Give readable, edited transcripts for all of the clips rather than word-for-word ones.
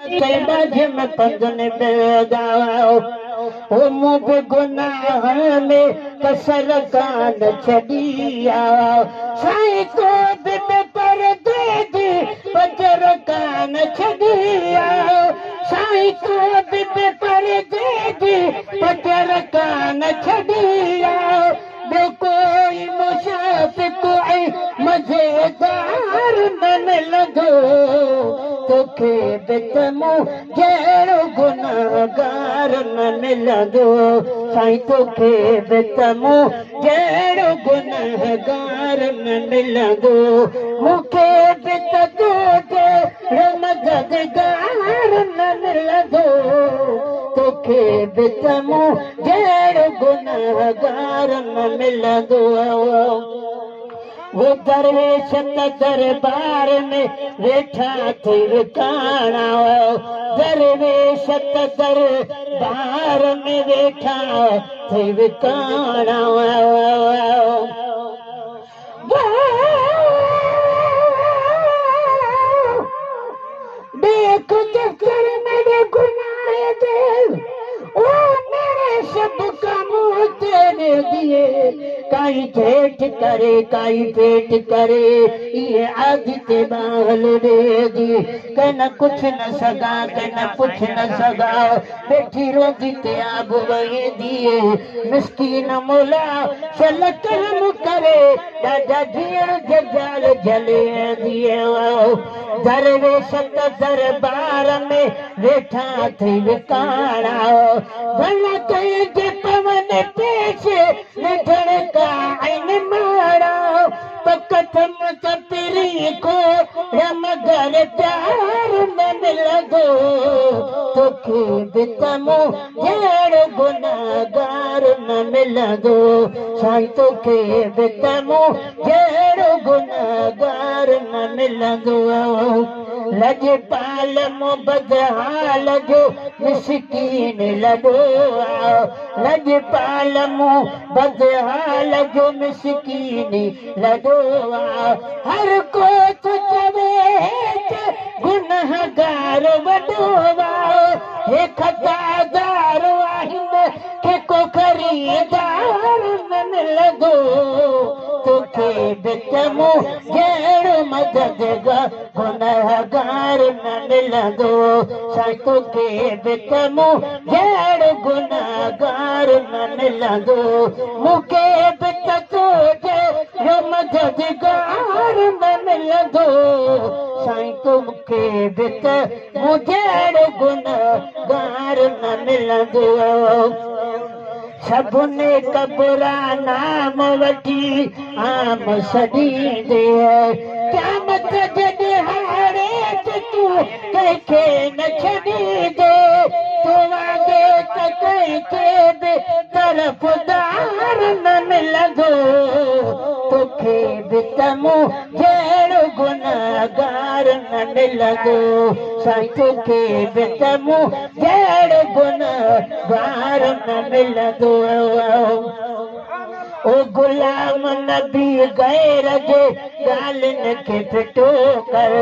में पंगने बेगाओ ओ मुझे गुनाह में कसर कान छड़िया साईं को बिन पर दे दी पजर कान छड़िया साईं को बिन पर दे दी पजर कान छड़िया बे कोई मुसाफिर कोई मजेदार न मिलंदो तोखे बितमो जहिड़ो गुनाहगार न मिलंदो साईं तोखे बितमो जहिड़ो गुनाहगार न मिलंदो मूंखे बित तो जहिड़ो मददगार न मिलंदो तोखे बितमो जहिड़ो गुनाहगार न मिलंदो वो दरवेश दरबार में वेठा थी विकाणा दरवेश दरबार में वेठा थी विकाणा देखो चक्कर मेरे गुनाह दे ओ मेरे सब कामों तेरे दिए काई ठेठ करे काई पेट करे ये आदिते बाहल दे दी कन कुछ न सगा कन कुछ न सगा बैठी रोजी ते आब वही दिए मिस्कीन मोला सल करम करे दादा धीर जजाल जले दिए दरवेश दरबार में वेठा थी विकाणा भला कई जे पवन पेश निधड़ का आइन मारा पकथम कपिरी को रमगर प्यार न मिलंदो तोखे बितमो जहिड़ो गुनाहगार न मिलंदो साईं तोखे बितमो जहिड़ो गुनाहगार न मिलंदो लजपाल बदहाल जो मिसकीन लॻो लजपाल बदहाल जो मिसकीन लॻो हर को तो चवे गुनाहगार वॾो हे खतादार आहिनि के को खरीदार न मिलंदो तोखे बितमो जहिड़ो मददगार गुनाहगार न मिलंदो साईं तोखे बितमो जहिड़ो गुनाहगार न मिलंदो मूंखे बित तो जहिड़ो मददगार न मिलंदो साईं तोखे बितमो जहिड़ो गुनाहगार न मिलंदो सबने कबरा नाम वठी आम सॾींदे क़यामत जॾहिं हारे तूं कंहिंखे न छॾींदे तो वांदे त कंहिंखे बि तरफ़दार न मिलंदो तोखे बितमो जहिड़ो गुनाहगार न मिलंदो साईं तोखे बितमो जहिड़ो गुनाहगार न मिलंदो ओ गुलाम नबी गैर जे ॻाल्हियुनि खे फिटो कर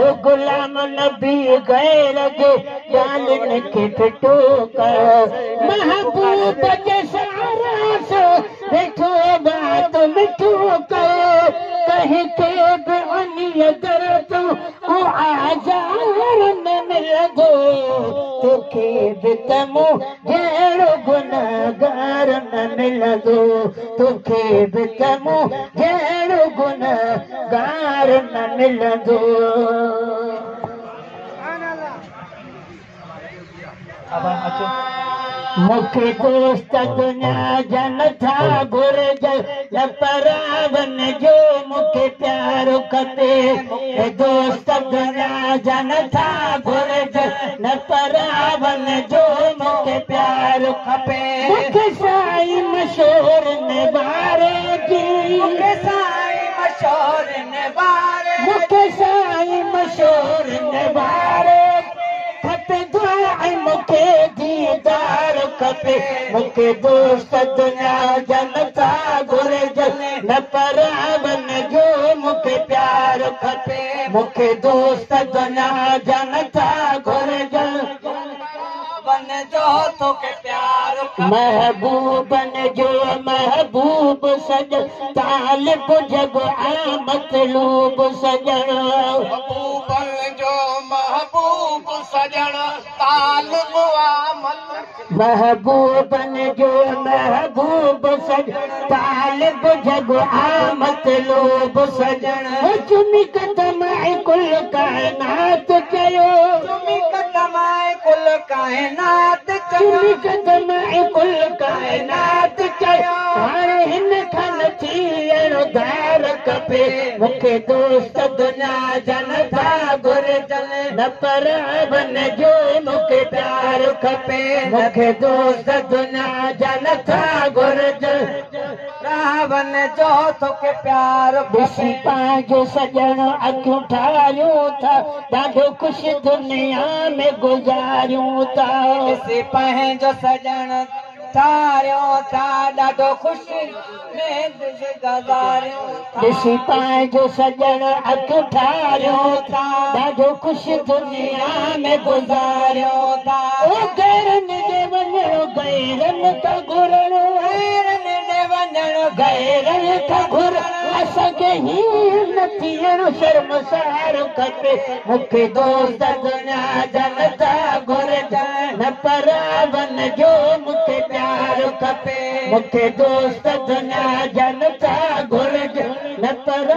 ओ गुलाम नबी गैर जे ॻाल्हियुनि खे फिटो कर महबूब जे सहारा सां वेठो बात मिठो कर कंहिंखे बि उन्हीअ दर तूं को आज़ार न मिलंदो तोखे बितमो जहिड़ो गुनाहगार न मिलंदो तोखे बितमो जहिड़ो गुनाहगार न मिलंदो मूंखे दोस्त दुनिया जा नथा घुरजनि परावन जो मूंखे प्यारो खपे दोस्त दुनिया जा नथा घुरजनि परावन जो मूंखे प्यारो खपे मूंखे साईं मशहूर निवारे जी मूंखे साईं मशहूर निवारे मूंखे साईं मशहूर निवारे खपे दुआ मूंखे दीदार खपे मूंखे दोस्त दुनिया जा नथा घुरजनि न परावन जो मूंखे प्यार खपे मूंखे दोस्त दुनिया जा नथा घुरजनि जो तोखे प्यार महबूबन जो महबूब सजन तालिब जग मतलूब सजन महबूबन जो महबूब सजन तालिब महबूबन जो महबूब सजन तालिब जग मतलूब सजन चुमी कदम कुल कायनात चयो चुमी कदम कुल कायनात चुमी कदम कुल कायनात चयो हाणे हिन खां नथी धार खपे मूंखे दोस्त दुनिया जन था घुरजन न पर बन जो मूंखे प्यार खपे मूंखे दोस्त दुनिया जन था घुरजन रावण जो तोखे प्यार ॾिसी पंहिंजो सॼण अखियूं ठारियूं था ॾाढो ख़ुशि दुनिया में गुज़ारियूं था ॾिसी पंहिंजो सजण ठारियूं था ॾाढो ख़ुशी में गुज़ारियूं ॾिसी पंहिंजो सॼण अखियूं ठारियूं था ॾाढो ख़ुशि दुनिया में गुज़ारियूं था गैरनि ॾे वञणो गैरनि खां घुरणो गैरनि खां घुरणो असांखे हीअं न थियणो शर्मसार खपे मूंखे दोस्त दुनिया जन था घुरजन न पर वन जो मूंखे प्यार खपे मूंखे दोस्त दुनिया जन था घुरजन न पर